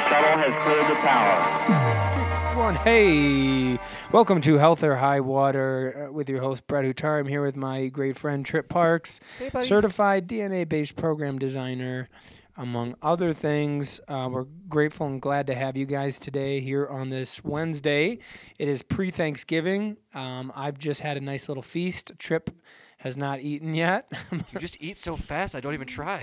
shuttle has cleared the tower. One, hey, welcome to Health or High Water with your host Brett Hutar. I'm here with my great friend Trip Parks, certified DNA-based program designer, among other things. We're grateful and glad to have you guys today here on this Wednesday. It is pre-Thanksgiving. I've just had a nice little feast. Trip has not eaten yet. You just eat so fast, I don't even try.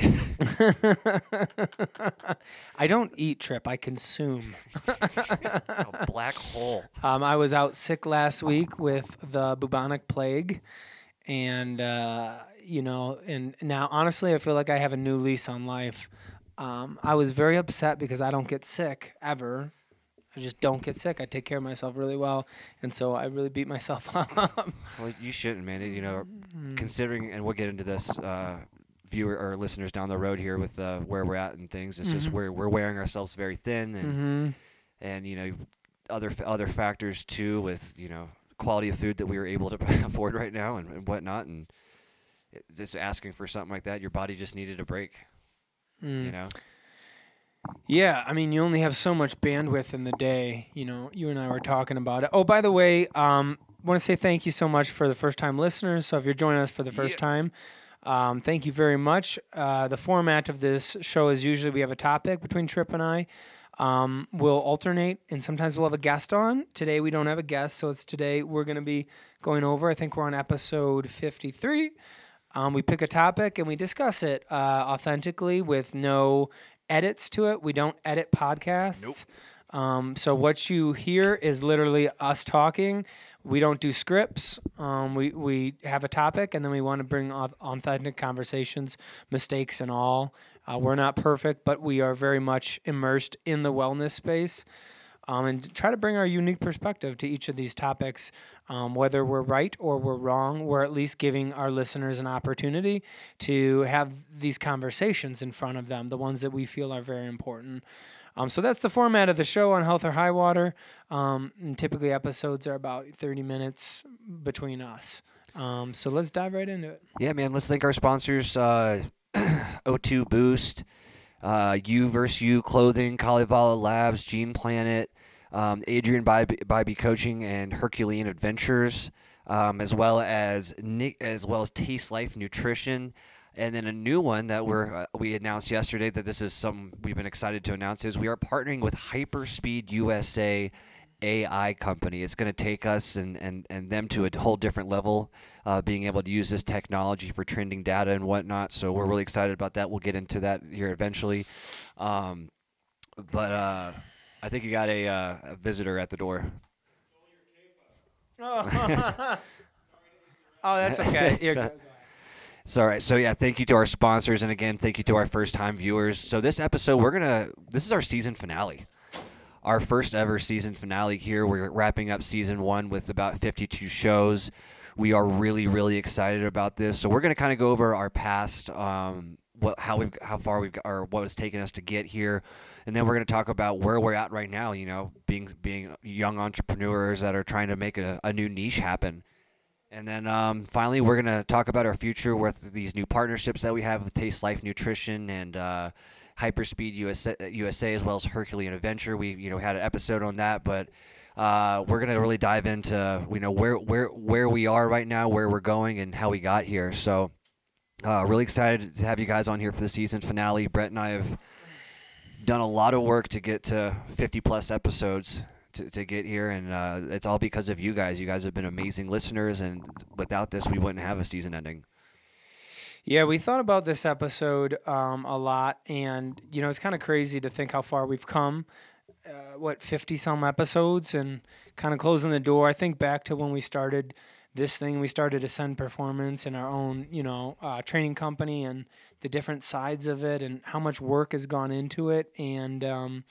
I don't eat, Trip. I consume. A black hole. I was out sick last week with the bubonic plague, and and now honestly, I feel like I have a new lease on life. I was very upset because I don't get sick ever. I just don't get sick. I take care of myself really well, and so I really beat myself up. Well, you shouldn't, man. Considering, and we'll get into this, viewer or listeners down the road here with where we're at and things. It's just we're wearing ourselves very thin, and other factors too with quality of food that we are able to afford right now and whatnot, and just asking for something like that, your body just needed a break. Yeah, I mean, you only have so much bandwidth in the day. You and I were talking about it. Oh, by the way, want to say thank you so much for the first-time listeners. So if you're joining us for the first time, thank you very much. The format of this show is usually we have a topic between Trip and I. We'll alternate, and sometimes we'll have a guest on. Today we don't have a guest, so today we're going to be going over, I think we're on episode 53. We pick a topic, and we discuss it authentically with no edits to it. We don't edit podcasts. Nope. So what you hear is literally us talking. We don't do scripts. We have a topic, and then we want to bring authentic conversations, mistakes and all. We're not perfect, but we are very much immersed in the wellness space, and try to bring our unique perspective to each of these topics. Whether we're right or we're wrong, we're at least giving our listeners an opportunity to have these conversations in front of them, the ones that we feel are very important. So that's the format of the show on Health or High Water. And typically episodes are about 30 minutes between us. So let's dive right into it. Yeah, man. Let's thank our sponsors, O2 Boost, You vs. You Clothing, Kalevala Labs, Gene Planet, Adrian Bybee Coaching, and Herculean Adventures, as well as Taste Life Nutrition. And then a new one that we announced yesterday that this is something we've been excited to announce is we are partnering with Hyperspeed USA AI company. It's going to take us and them to a whole different level, being able to use this technology for trending data and whatnot. So we're really excited about that. We'll get into that here eventually. But I think you got a visitor at the door. Oh, that's okay. It's all right. So, yeah, thank you to our sponsors. And, again, thank you to our first-time viewers. So this episode, this is our season finale. Our first ever season finale here. We're wrapping up season 1 with about 52 shows. We are really, really excited about this. So we're going to kind of go over our past, how far we've or what has taken us to get here, and then we're going to talk about where we're at right now. Being young entrepreneurs that are trying to make a new niche happen. And then finally, we're going to talk about our future with these new partnerships that we have with Taste Life Nutrition and Hyperspeed USA, as well as Herculean Adventure. We had an episode on that, but we're going to really dive into where we are right now, where we're going, and how we got here. So really excited to have you guys on here for the season finale. Brett and I have done a lot of work to get to 50-plus episodes. To get here, and it's all because of you guys. You guys have been amazing listeners, and without this, we wouldn't have a season ending. Yeah, we thought about this episode a lot, and it's kind of crazy to think how far we've come. 50-some episodes, and kind of closing the door. I think back to when we started this thing. We started Ascend Performance in our own, training company, and the different sides of it, and how much work has gone into it, and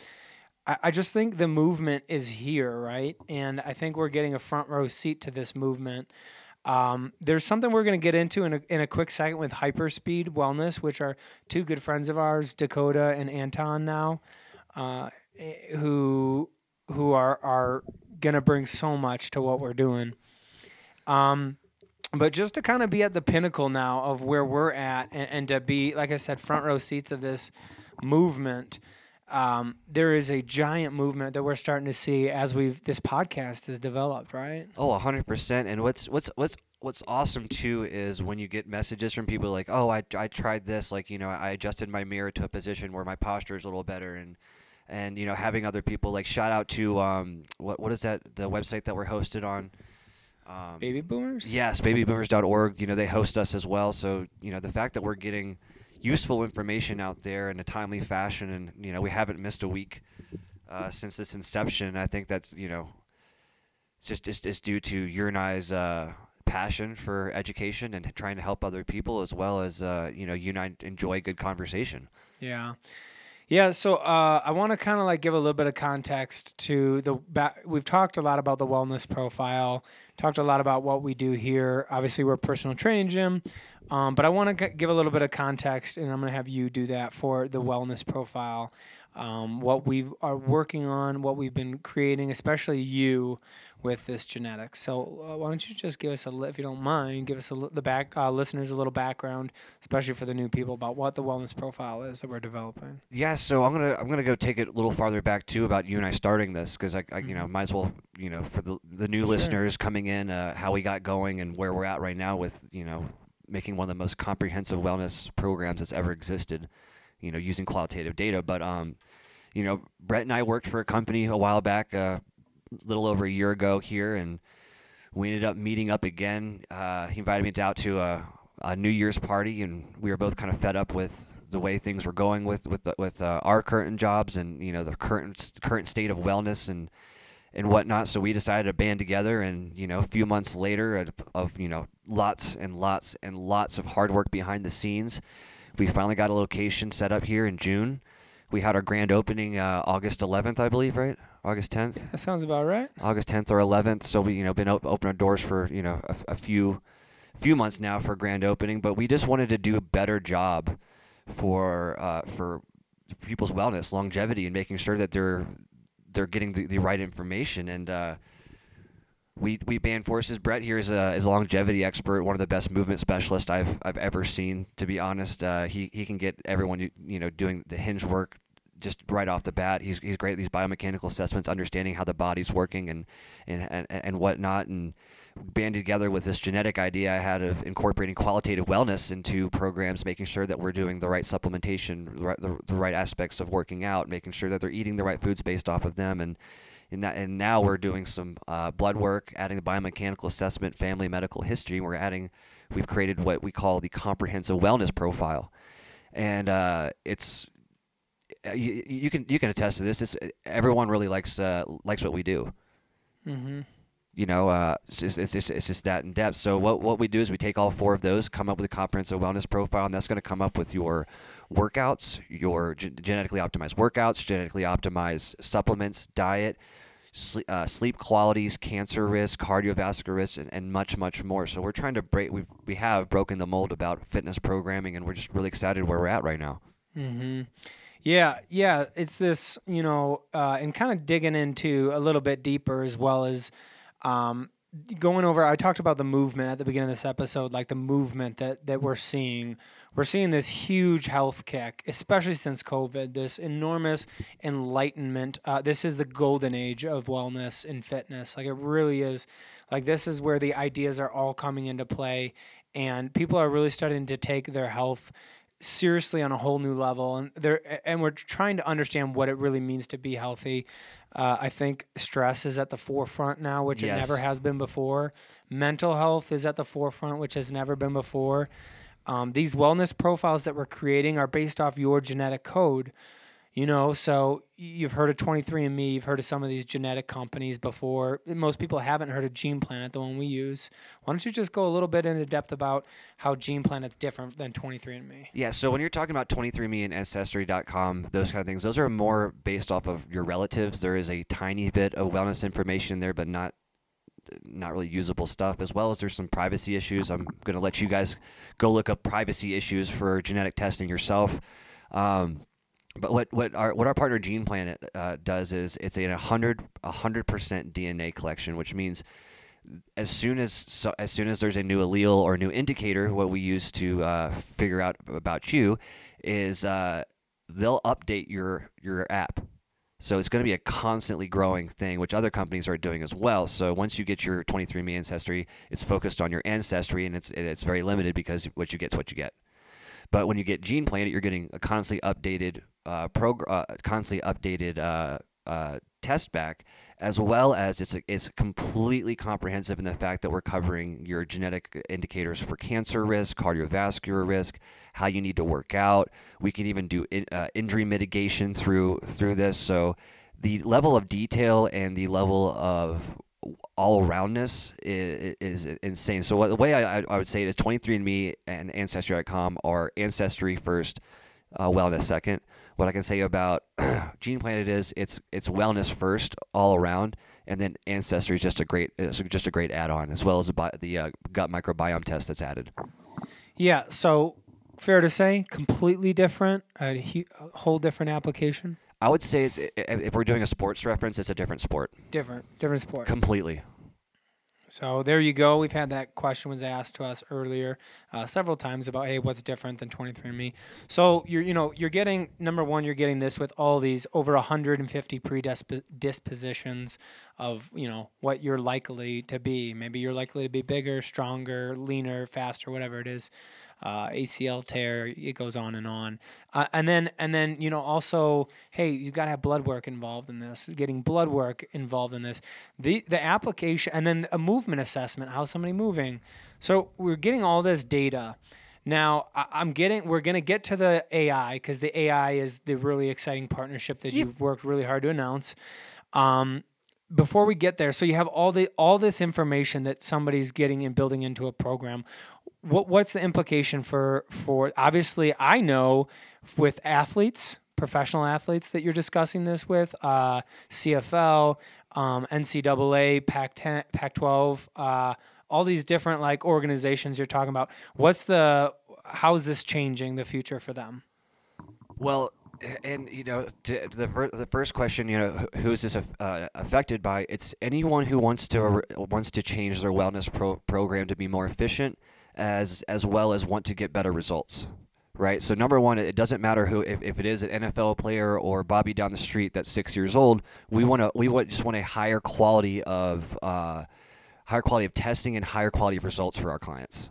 I just think the movement is here, right? And I think we're getting a front row seat to this movement. There's something we're going to get into in a quick second with Hyperspeed Wellness, which are two good friends of ours, Dakota and Anton now, who are going to bring so much to what we're doing. But just to kind of be at the pinnacle now of where we're at and to be, like I said, front row seats of this movement. there is a giant movement that we're starting to see as this podcast has developed, right? Oh, 100%. And what's awesome too is when you get messages from people like, oh, I tried this, like, I adjusted my mirror to a position where my posture is a little better, and having other people, like, shout out to what is that, the website that we're hosted on? Baby Boomers? Yes, babyboomers.org. They host us as well. So, the fact that we're getting useful information out there in a timely fashion, and, we haven't missed a week since this inception, I think that's, it's due to your and I's passion for education and trying to help other people, as well as, you and I enjoy good conversation. Yeah. Yeah, so I want to kind of like give a little bit of context to we've talked a lot about the wellness profile, talked a lot about what we do here. Obviously, we're a personal training gym, but I want to give a little bit of context, and I'm going to have you do that for the wellness profile, what we are working on, what we've been creating, especially you with this genetics. So why don't you just give us if you don't mind, give us listeners a little background, especially for the new people, about what the wellness profile is that we're developing. Yeah, so I'm gonna go take it a little farther back too about you and I starting this, because I might as well, for the new listeners coming in, how we got going and where we're at right now with making one of the most comprehensive wellness programs that's ever existed, using qualitative data. But Brett and I worked for a company a while back, little over a year ago here, and we ended up meeting up again. He invited me out to a New Year's party, and we were both kind of fed up with the way things were going with our current jobs and the current state of wellness and whatnot. So we decided to band together, and a few months later of lots and lots and lots of hard work behind the scenes, we finally got a location set up here in June. We had our grand opening August 11th, I believe, right? August 10th? That sounds about right. August 10th or 11th. So we, been open our doors for, a few months now for grand opening. But we just wanted to do a better job for people's wellness, longevity, and making sure that they're getting the right information. And we band forces. Brett here is a longevity expert, one of the best movement specialists I've ever seen, to be honest. He can get everyone doing the hinge work just right off the bat. He's great at these biomechanical assessments, understanding how the body's working and whatnot, and banded together with this genetic idea I had of incorporating qualitative wellness into programs, making sure that we're doing the right supplementation, the right aspects of working out, making sure that they're eating the right foods based off of them, and now we're doing some blood work, adding the biomechanical assessment, family medical history. We've created what we call the comprehensive wellness profile, and it's you can attest to this. Everyone really likes what we do. Mm-hmm. It's just that in depth. So what we do is we take all four of those, come up with a comprehensive wellness profile, and that's going to come up with your workouts, your genetically optimized workouts, genetically optimized supplements, diet, sleep qualities, cancer risk, cardiovascular risk, and much, much more. So we're trying to we have broken the mold about fitness programming, and we're just really excited where we're at right now. Mm-hmm. Yeah. It's this, and kind of digging into a little bit deeper, as well as going over. I talked about the movement at the beginning of this episode, like the movement that we're seeing. We're seeing this huge health kick, especially since COVID, this enormous enlightenment. This is the golden age of wellness and fitness. Like, it really is. Like, this is where the ideas are all coming into play, and people are really starting to take their health seriously on a whole new level, and we're trying to understand what it really means to be healthy. I think stress is at the forefront now, which it never has been before. Mental health is at the forefront, which has never been before. These wellness profiles that we're creating are based off your genetic code. So you've heard of 23andMe, you've heard of some of these genetic companies before. Most people haven't heard of Gene Planet, the one we use. Why don't you just go a little bit into depth about how Gene Planet's different than 23andMe? Yeah, so when you're talking about 23andMe and Ancestry.com, those kind of things, those are more based off of your relatives. There is a tiny bit of wellness information there, but not really usable stuff, as well as there's some privacy issues. I'm going to let you guys go look up privacy issues for genetic testing yourself. But what our partner Gene Planet does is it's a 100% DNA collection, which means as soon as there's a new allele or a new indicator, what we use to figure out about you is they'll update your app. So it's going to be a constantly growing thing, which other companies are doing as well. So once you get your 23andMe ancestry, it's focused on your ancestry, and it's very limited because what you get is what you get. But when you get Gene Planet, you're getting a constantly updated test back, as well as it's completely comprehensive in the fact that we're covering your genetic indicators for cancer risk, cardiovascular risk, how you need to work out. We can even do injury mitigation through this. So the level of detail and the level of all-aroundness is insane. So the way I would say it is 23andMe and Ancestry.com are ancestry first, wellness second. What I can say about Gene Planet is it's wellness first all around, and then Ancestry is just a great add-on, as well as the gut microbiome test that's added. Yeah, so fair to say, completely different, a whole different application. I would say if we're doing a sports reference, it's a different sport. Different sport. Completely. So there you go. We've had that question was asked to us earlier several times about, hey, what's different than 23andMe? So you're getting, number one, you're getting this with all these over 150 predispositions of what you're likely to be. Maybe you're likely to be bigger, stronger, leaner, faster, whatever it is. ACL tear, it goes on. And then also, hey, you got to have blood work involved in this, getting blood work involved in this, the application, and then a movement assessment, how's somebody moving. So we're getting all this data. Now we're going to get to the AI, because the AI is the really exciting partnership that you've worked really hard to announce. Before we get there, so you have all this information that somebody's getting and building into a program. What's the implication for obviously, I know with athletes, professional athletes that you're discussing this with, CFL, NCAA, Pac-10, Pac-12, all these different organizations you're talking about. How is this changing the future for them? Well, and the first question, who is this affected by? It's anyone who wants to change their wellness program to be more efficient, as well as want to get better results, right? So number one, it doesn't matter if it is an NFL player or Bobby down the street that's 6 years old. We just want a higher quality of testing and higher quality of results for our clients.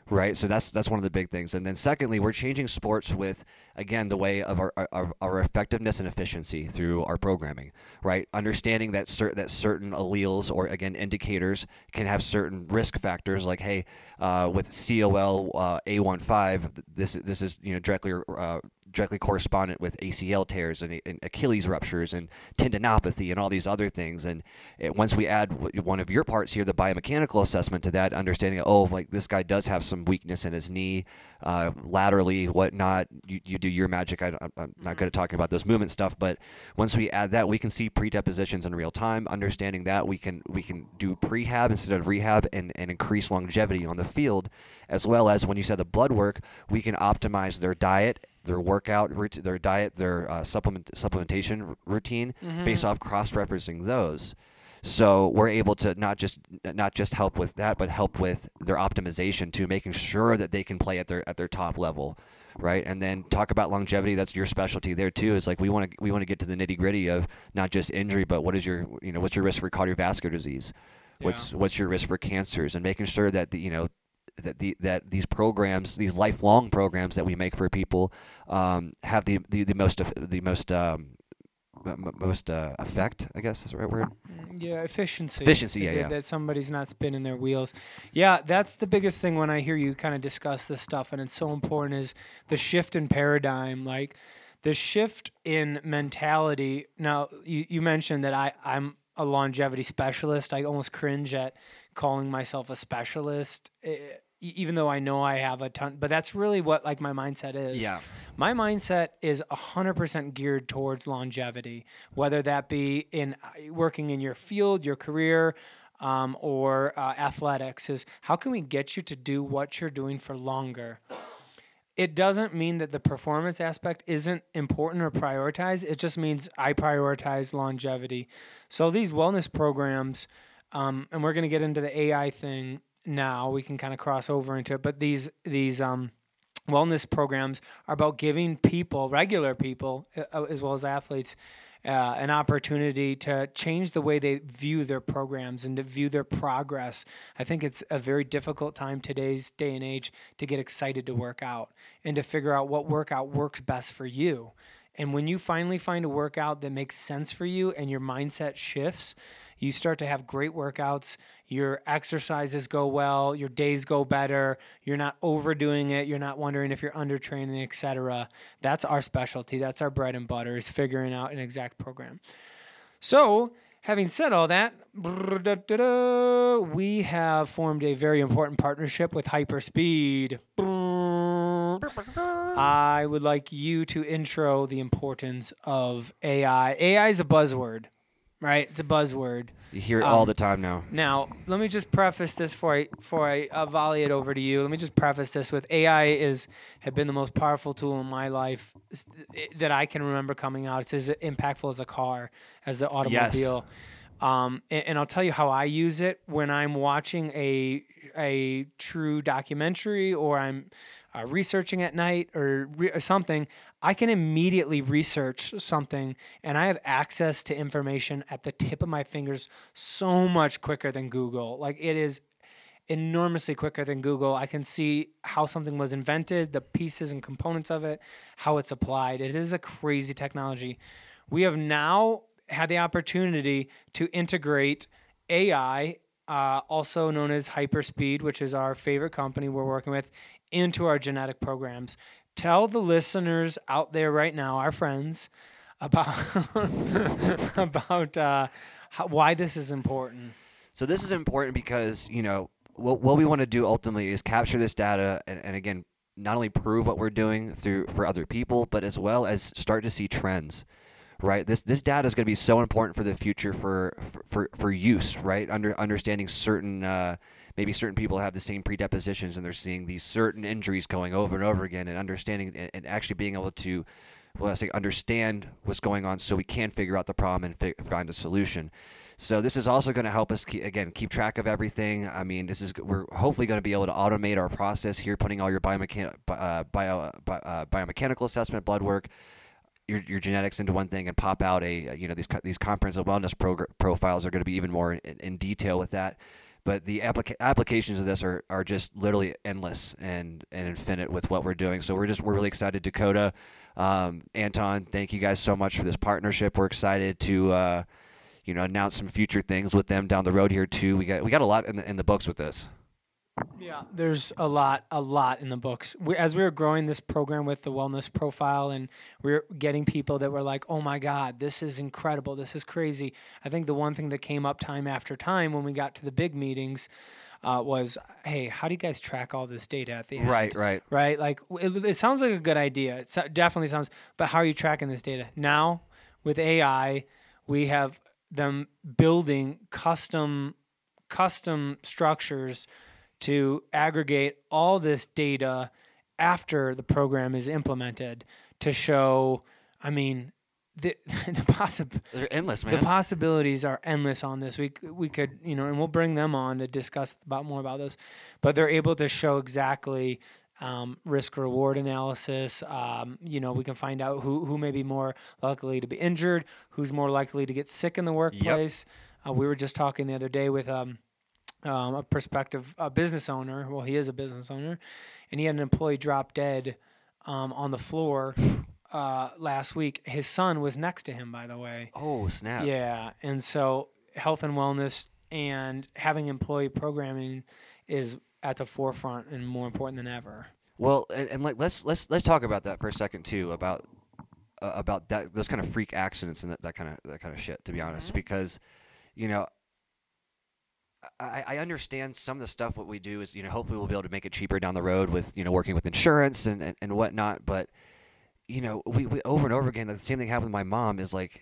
Right, so that's one of the big things, and then secondly, we're changing sports with, again, the way of our effectiveness and efficiency through our programming. Right, understanding that certain alleles or again indicators can have certain risk factors, like with COL A15, this is directly correspondent with ACL tears and Achilles ruptures and tendinopathy and all these other things. And once we add one of your parts here, the biomechanical assessment to that, understanding, this guy does have some weakness in his knee, laterally, whatnot. You do your magic. I'm not good at talking about those movement stuff, but once we add that, we can see predepositions in real time. Understanding that, we can do prehab instead of rehab and increase longevity on the field, as well as when you said the blood work, we can optimize their diet, their workout, their diet, their supplementation routine based off cross-referencing those. So we're able to not just help with that, but help with their optimization to making sure that they can play at their top level, right? And then talk about longevity. That's your specialty there too. Is we want to get to the nitty-gritty of not just injury, but what's your risk for cardiovascular disease, what's your risk for cancers, and making sure that that these programs, these lifelong programs that we make for people, have the most effect, I guess is the right word. Yeah, efficiency. Yeah. That somebody's not spinning their wheels. Yeah, that's the biggest thing when I hear you kind of discuss this stuff, and it's so important, is the shift in paradigm, the shift in mentality. Now, you mentioned that I'm a longevity specialist. I almost cringe at calling myself a specialist, even though I know I have a ton, but that's really what my mindset is. Yeah. My mindset is 100% geared towards longevity, whether that be in working in your field, your career, or athletics, is how can we get you to do what you're doing for longer? It doesn't mean that the performance aspect isn't important or prioritized. It just means I prioritize longevity. So these wellness programs, and we're going to get into the AI thing now, we can kind of cross over into it, but these wellness programs are about giving people, regular people, as well as athletes, an opportunity to change the way they view their programs and to view their progress. I think it's a very difficult time today's day and age to get excited to work out and to figure out what workout works best for you. And when you finally find a workout that makes sense for you and your mindset shifts, you start to have great workouts, your exercises go well, your days go better, you're not overdoing it, you're not wondering if you're undertraining, etc. That's our specialty. That's our bread and butter, is figuring out an exact program. So, having said all that, we have formed a very important partnership with Hyperspeed. I would like you to intro the importance of AI. AI is a buzzword, right? It's a buzzword. You hear it all the time now. Now, let me just preface this before I volley it over to you. Let me just preface this with AI have been the most powerful tool in my life that I can remember coming out. It's as impactful as a car, as the automobile. Yes. And I'll tell you how I use it when I'm watching a true documentary, or I'm researching at night or something. I can immediately research something, and I have access to information at the tip of my fingers so much quicker than Google. Like, it is enormously quicker than Google. I can see how something was invented, the pieces and components of it, how it's applied. It is a crazy technology. We have now had the opportunity to integrate AI, also known as Hyperspeed, which is our favorite company we're working with, into our genetic programs. Tell the listeners out there right now, our friends, about why this is important. So this is important because, what we want to do ultimately is capture this data and again, not only prove what we're doing for other people, but as well as start to see trends. Right, this data is going to be so important for the future for use. Right, understanding certain maybe certain people have the same predispositions and they're seeing these certain injuries going over and over again, and understanding and actually being able to, understand what's going on so we can figure out the problem and find a solution. So this is also going to help us keep track of everything. I mean, we're hopefully going to be able to automate our process here, putting all your biomechanical assessment, blood work, your genetics into one thing, and pop out these comprehensive wellness profiles are going to be even more in detail with that. But the applications of this are just literally endless and infinite with what we're doing. So we're really excited. Dakota, Anton, thank you guys so much for this partnership. We're excited to announce some future things with them down the road here too. We got a lot in the books with this. Yeah, there's a lot in the books. As we were growing this program with the wellness profile, and we're getting people that were like, oh my God, this is incredible. This is crazy. I think the one thing that came up time after time when we got to the big meetings was, hey, how do you guys track all this data at the end? Right. Like, it sounds like a good idea. It definitely sounds, but how are you tracking this data? Now, with AI, we have them building custom structures to aggregate all this data after the program is implemented to show, I mean, they're endless, man. The possibilities are endless on this. We could, and we'll bring them on to discuss more about this, but they're able to show exactly risk reward analysis. We can find out who may be more likely to be injured, who's more likely to get sick in the workplace. Yep. We were just talking the other day with a prospective business owner. Well, he is a business owner, and he had an employee drop dead on the floor last week. His son was next to him, by the way. Oh, snap. Yeah, and so health and wellness and having employee programming is at the forefront and more important than ever. Well, and let's talk about that for a second too, about that, those kind of freak accidents and that kind of shit, to be honest, because I understand some of the stuff. What we do is, hopefully we'll be able to make it cheaper down the road with, working with insurance and whatnot. But, we over and over again, the same thing happened with my mom is like,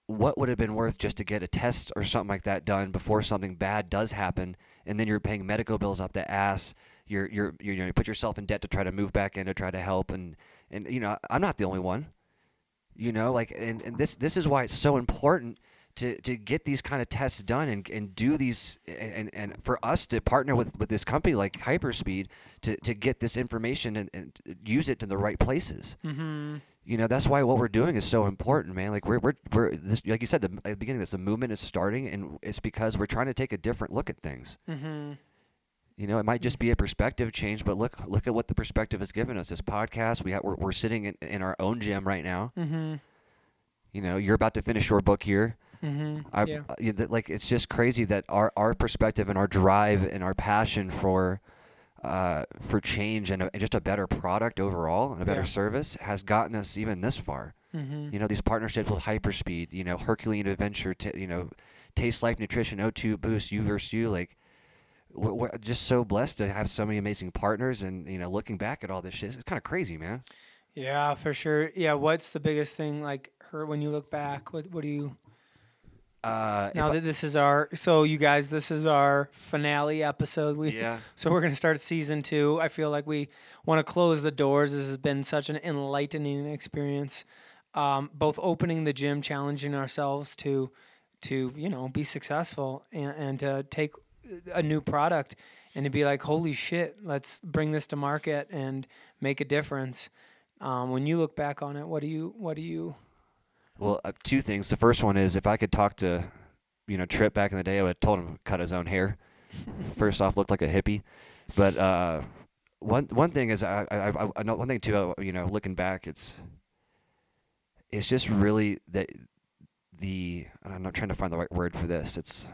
what would have been worth just to get a test or something like that done before something bad does happen, and then you're paying medical bills up the ass. You put yourself in debt to try to move back in to try to help, and I'm not the only one. And this is why it's so important to get these kind of tests done and do these and for us to partner with this company like Hyperspeed to get this information and use it in the right places. Mm-hmm. You know, that's why what we're doing is so important, man. Like we're this, like you said at the beginning, this the movement is starting, and it's because we're trying to take a different look at things. Mm-hmm. You know, it might just be a perspective change, but look at what the perspective has given us. This podcast, we're sitting in our own gym right now. Mm-hmm. You know, you're about to finish your book here. Mm-hmm. Like it's just crazy that our perspective and our drive and our passion for change and just a better product overall and a better service has gotten us even this far. Mm-hmm. You know, these partnerships with Hyperspeed, you know, Herculean Adventure, you know, Taste Life Nutrition, O2 Boost, You vs. You, like we're just so blessed to have so many amazing partners. And you know, looking back at all this shit, it's kind of crazy, man. Yeah, for sure. Yeah, what's the biggest thing like when you look back? What do you? Now that this is you guys, this is our finale episode. So we're gonna start season 2. I feel like we want to close the doors. This has been such an enlightening experience, both opening the gym, challenging ourselves to be successful and to take a new product and to be like, holy shit, let's bring this to market and make a difference. When you look back on it, what do you? Well, 2 things. The first one is if I could talk to, you know, Tripp back in the day, I would have told him to cut his own hair. First off, looked like a hippie. But one thing is I know one thing too. You know, looking back, it's just really that I'm not trying to find the right word for this. It's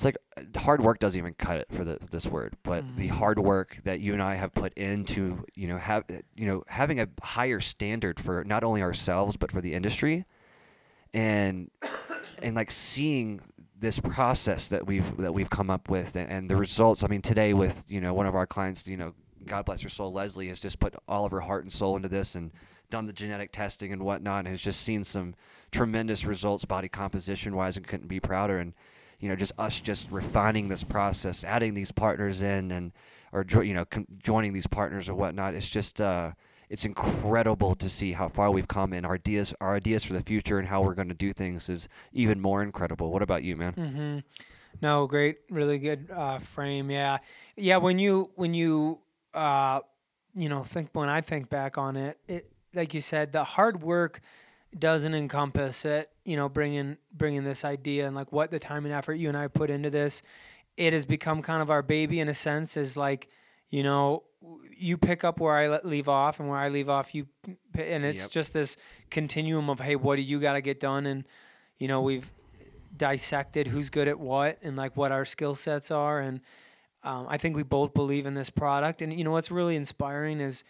like hard work doesn't even cut it for this word, but the hard work that you and I have put into, having a higher standard for not only ourselves but for the industry, and like seeing this process that we've come up with and the results. I mean, today with one of our clients, God bless her soul, Leslie, has just put all of her heart and soul into this and done the genetic testing and whatnot, and has just seen some tremendous results body composition wise, and couldn't be prouder. And just us just refining this process, adding these partners in, joining these partners or whatnot. It's just, it's incredible to see how far we've come, and our ideas for the future and how we're going to do things is even more incredible. What about you, man? Mm-hmm. No, great, really good frame. Yeah. When I think back on it, like you said, the hard work doesn't encompass it, bringing this idea and like what the time and effort you and I put into this. It has become kind of our baby in a sense, is like, you pick up where I leave off, and where I leave off, and it's just this continuum of, hey, what do you got to get done? And, we've dissected who's good at what and like what our skill sets are. And I think we both believe in this product. And, what's really inspiring is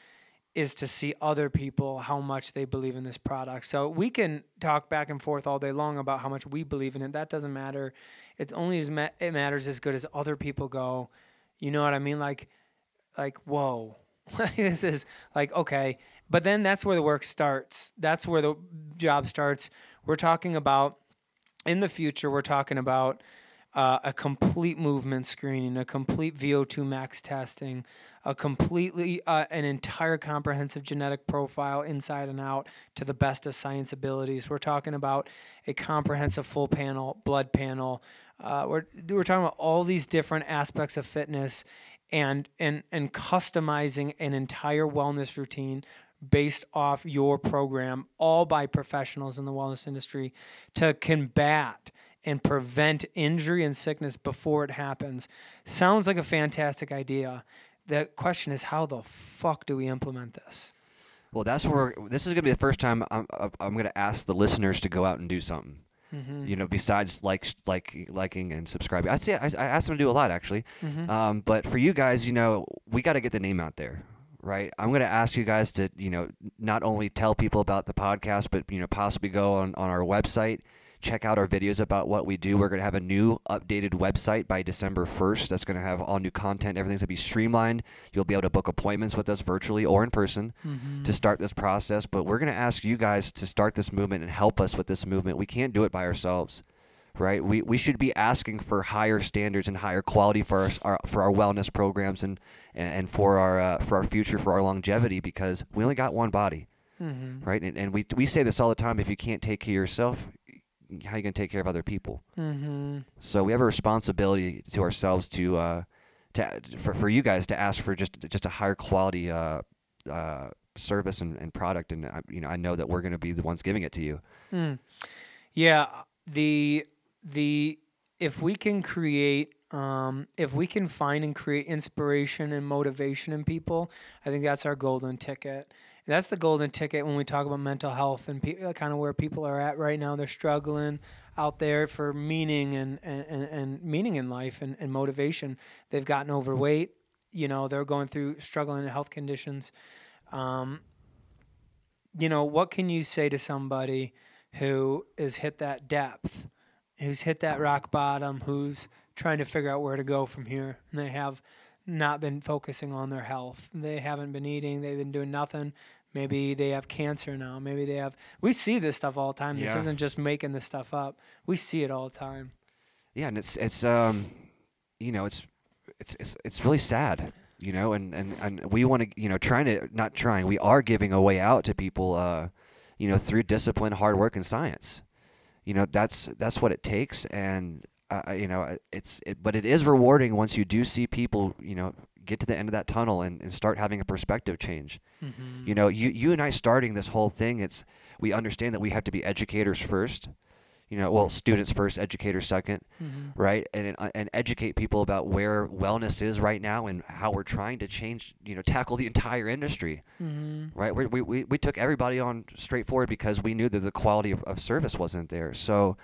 to see other people, how much they believe in this product. So we can talk back and forth all day long about how much we believe in it. That doesn't matter. It's only it matters as good as other people go. You know what I mean? Like, whoa, this is like, okay. But then that's where the work starts. That's where the job starts. We're talking about, in the future, we're talking about a complete movement screening, a complete VO2 max testing, an entire comprehensive genetic profile inside and out to the best of science abilities. We're talking about a comprehensive full panel, blood panel. We're talking about all these different aspects of fitness and customizing an entire wellness routine based off your program, all by professionals in the wellness industry, to combat and prevent injury and sickness before it happens. Sounds like a fantastic idea. The question is, how the fuck do we implement this? Well, this is going to be the first time I'm going to ask the listeners to go out and do something. Mm-hmm. Besides liking and subscribing. I ask them to do a lot, actually. Mm-hmm. But for you guys, we got to get the name out there, right? I'm going to ask you guys to, not only tell people about the podcast, but, possibly go on our website, check out our videos about what we do. We're going to have a new updated website by December 1st. That's going to have all new content. Everything's going to be streamlined. You'll be able to book appointments with us virtually or in person to start this process. But we're going to ask you guys to start this movement and help us with this movement. We can't do it by ourselves, right? We should be asking for higher standards and higher quality for our wellness programs and for our future, for our longevity, because we only got one body. Mm-hmm. right? And we say this all the time: if you can't take care of yourself, how are you going to take care of other people? Mm-hmm. So we have a responsibility to ourselves for you guys to ask for just a higher quality service and product, and I know that we're going to be the ones giving it to you. Yeah, the if we can create, if we can find and create inspiration and motivation in people, I think that's our golden ticket. That's the golden ticket when we talk about mental health and kind of where people are at right now. They're struggling out there for meaning and meaning in life and motivation. They've gotten overweight. They're going through struggling health conditions. What can you say to somebody who has hit that depth, who's hit that rock bottom, who's trying to figure out where to go from here, and they have not been focusing on their health? They haven't been eating. They've been doing nothing. Maybe they have cancer now. Maybe they have. We see this stuff all the time. This isn't just making this stuff up. We see it all the time. Yeah, and it's really sad. And we want to, we are giving a way out to people, through discipline, hard work, and science. That's what it takes, and but it is rewarding once you do see people, get to the end of that tunnel and start having a perspective change. Mm-hmm. You and I starting this whole thing, we understand that we have to be educators first. Students first, educators second, mm-hmm. right? And educate people about where wellness is right now and how we're trying to change, tackle the entire industry, mm-hmm. right? We took everybody on straightforward because we knew that the quality of service wasn't there. So,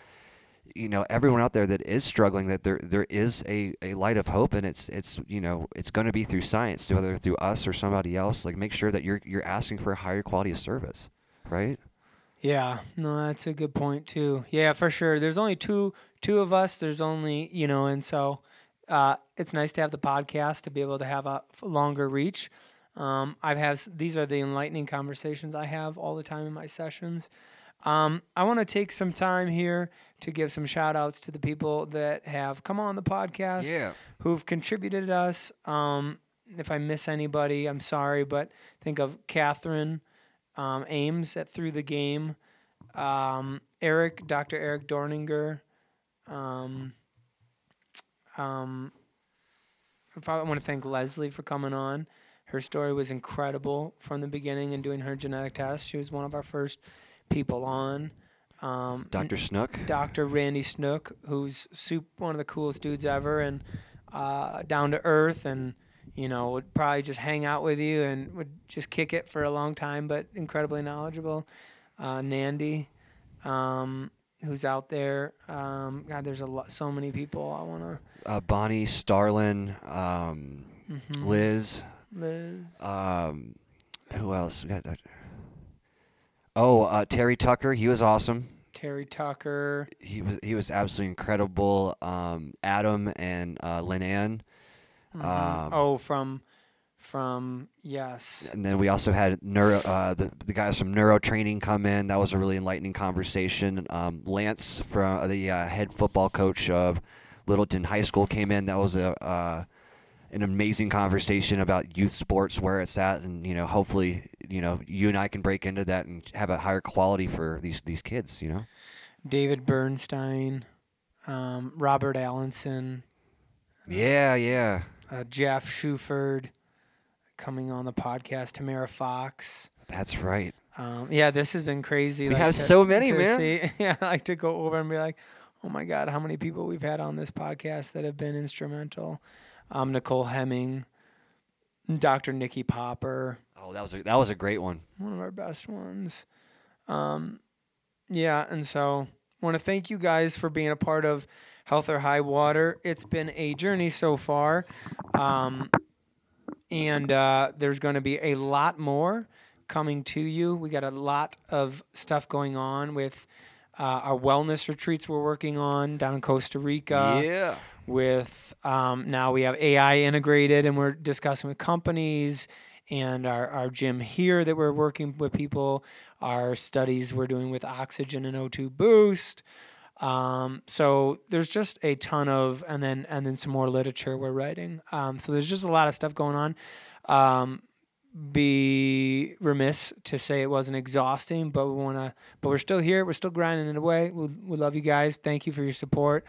everyone out there that is struggling, that there is a light of hope, and it's going to be through science, whether through us or somebody else. Like, make sure that you're asking for a higher quality of service, right? Yeah, no, that's a good point too. Yeah, for sure. There's only two of us. There's only, and so it's nice to have the podcast to be able to have a longer reach. These are the enlightening conversations I have all the time in my sessions. I want to take some time here to give some shout outs to the people that have come on the podcast, who've contributed to us. If I miss anybody, I'm sorry, but think of Catherine Ames at Through the Game, Dr. Eric Dorninger. I want to thank Leslie for coming on. Her story was incredible from the beginning and doing her genetic test. She was one of our first people on. Dr. Snook. Dr. Randy Snook, who's one of the coolest dudes ever, and down to earth, and would probably just hang out with you and would just kick it for a long time, but incredibly knowledgeable. Nandy, who's out there. God, there's so many people I want to. Bonnie, Starlin, mm-hmm. Liz. Who else? We got, Terry Tucker. He was awesome. Terry Tucker. He was absolutely incredible. Adam and Lynn Ann. Mm-hmm. From yes. And then we also had the guys from Neuro Training come in. That was a really enlightening conversation. Lance, from the head football coach of Littleton High School, came in. That was an amazing conversation about youth sports, where it's at, and hopefully you and I can break into that and have a higher quality for these kids. David Bernstein, Robert Allenson. Yeah. Jeff Shuford coming on the podcast. Tamara Fox. That's right. This has been crazy. We have so many, man. I like to go over and be like, oh my God, how many people we've had on this podcast that have been instrumental. Nicole Hemming, Dr. Nikki Popper. Oh, that was a great one. One of our best ones. And so I want to thank you guys for being a part of Health or High Water. It's been a journey so far, and there's going to be a lot more coming to you. We got a lot of stuff going on with our wellness retreats we're working on down in Costa Rica. Yeah. With now we have AI integrated, and we're discussing with companies, and our gym here that we're working with people, our studies we're doing with oxygen and O2 boost. So there's just a ton of, and then some more literature we're writing. So there's just a lot of stuff going on. be remiss to say it wasn't exhausting, but we're still here. We're still grinding it away. We love you guys. Thank you for your support.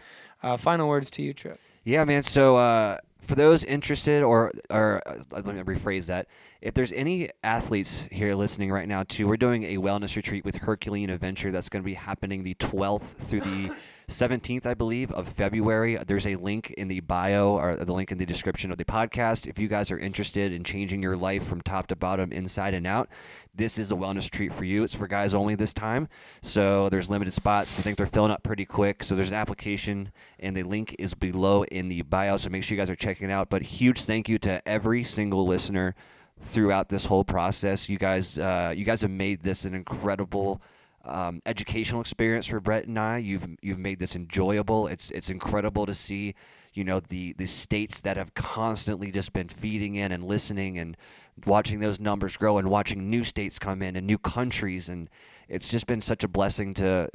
Final words to you, Trip. Yeah, man. So for those interested, or let me rephrase that. If there's any athletes here listening right now, too, we're doing a wellness retreat with Herculean Adventure that's going to be happening the 12th through the 17th, I believe, of February. There's a link in the bio or the link in the description of the podcast. If you guys are interested in changing your life from top to bottom, inside and out, this is a wellness retreat for you. It's for guys only this time. So there's limited spots. I think they're filling up pretty quick. So there's an application, and the link is below in the bio. So make sure you guys are checking it out. But huge thank you to every single listener throughout this whole process. You guys have made this an incredible educational experience for Brett and I. You've made this enjoyable. It's incredible to see, the states that have constantly just been feeding in and listening and watching those numbers grow and watching new states come in and new countries. And it's just been such a blessing to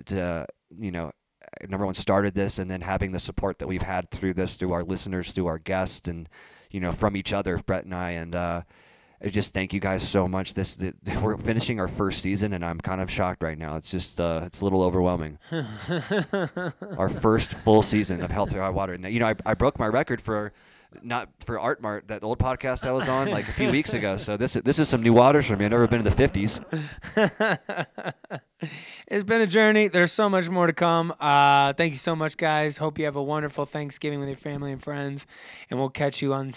number one, started this, and then having the support that we've had through this, through our listeners, through our guests, and from each other, Brett and I. And I just thank you guys so much. We're finishing our first season, and I'm kind of shocked right now. It's just it's a little overwhelming. Our first full season of Health or High Water. And, I broke my record for Art Mart, that old podcast I was on like a few weeks ago. So this is some new waters for me. I've never been in the 50s. It's been a journey. There's so much more to come. Thank you so much, guys. Hope you have a wonderful Thanksgiving with your family and friends, and we'll catch you on